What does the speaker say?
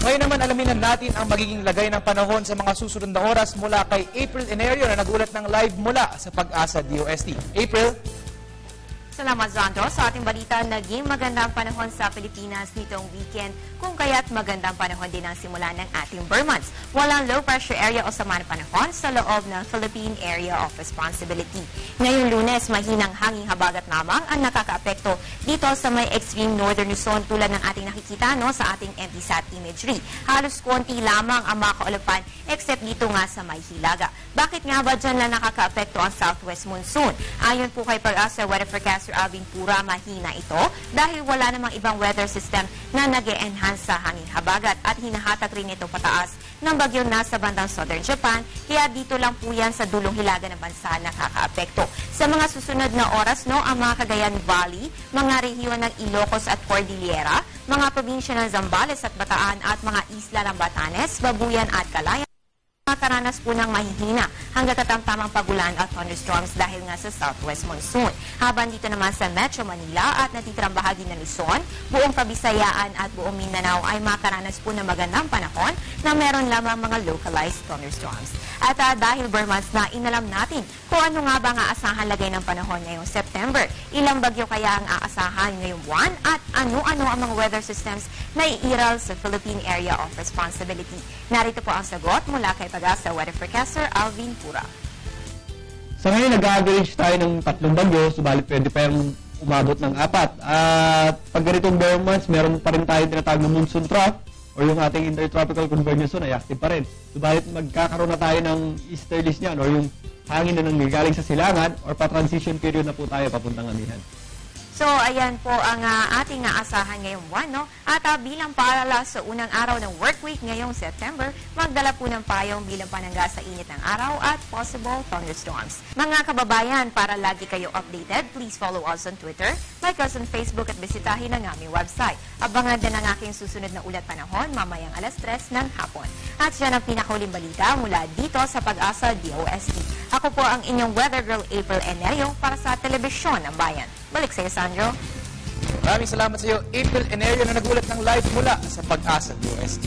Ngayon naman alamin na natin ang magiging lagay ng panahon sa mga susunod na oras mula kay April Enerio na nagulat ng live mula sa Pag-asa DOST. April? Salamat, Zandro. Sa ating balita, naging magandang panahon sa Pilipinas nitong weekend, kung kaya't magandang panahon din ang simula ng ating Burr months. Walang low pressure area o sama ng panahon sa loob ng Philippine Area of Responsibility. Ngayong Lunes, mahinang hanging habagat lamang ang nakakaapekto dito sa may extreme northern Luzon tulad ng ating nakikita sa ating MDSAT imagery. Halos konti lamang ang makaulapan except dito nga sa may Hilaga. Bakit nga ba dyan lang nakakaapekto ang southwest monsoon? Ayon po kay Pag-asa Weather Forecaster Alvin Pura, mahina ito dahil wala namang ibang weather system na nag-e-enhance sa hangin habagat at hinahatak rin ito pataas ng bagyo nasa bandang southern Japan, kaya dito lang po yan sa dulong hilaga ng bansa nakakaapekto. Sa mga susunod na oras, ang mga Cagayan Valley, mga rehiyon ng Ilocos at Cordillera, mga probinsya ng Zambales at Bataan at mga isla ng Batanes, Babuyan at Calayan, makaranas po ng mahihina hanggang katamtamang pagulan at thunderstorms dahil nga sa southwest monsoon. Habang dito naman sa Metro Manila at natitirang bahagi ng Luzon, buong Kabisayaan at buong Mindanao ay makaranas po ng magandang panahon na meron lamang mga localized thunderstorms. At dahil Burr months na, inalam natin kung ano nga ba ang aasahan lagay ng panahon ngayong September. Ilang bagyo kaya ang aasahan ngayong buwan at ano-ano ang mga weather systems na iiral sa Philippine Area of Responsibility. Narito po ang sagot mula kay Pag-asa Weather Forecaster Alvin Pura. Sa ngayon, nag-average tayo ng 3 bagyo, subalit pwede pa yung umabot ng 4. At pag ganitong Burr months, meron pa rin tayo tinatawag na monsoon trough o yung ating intertropical convergence zone ay active pa rin. Subalit magkakaroon na tayo ng easterlies niyan o yung hangin na nanggagaling sa silangan or pa-transition period na po tayo papuntang amihan. So, ayan po ang ating naasahan ngayong buwan, At bilang paalala sa unang araw ng work week ngayong September, magdala po ng payong bilang panangga sa init ng araw at possible thunderstorms. Mga kababayan, para lagi kayo updated, please follow us on Twitter, like us on Facebook at bisitahin ang aming website. Abangan din ang aking susunod na ulat panahon mamayang 3:00 ng hapon. At yan ang pinakauling balita mula dito sa Pag-asa DOST. Ako po ang inyong weather girl April Enerio para sa Telebisyon ng Bayan. Balik sa iyo, Sandro. Maraming salamat sa iyo, April Enerio na nagulat ng live mula sa Pag-asa DOST.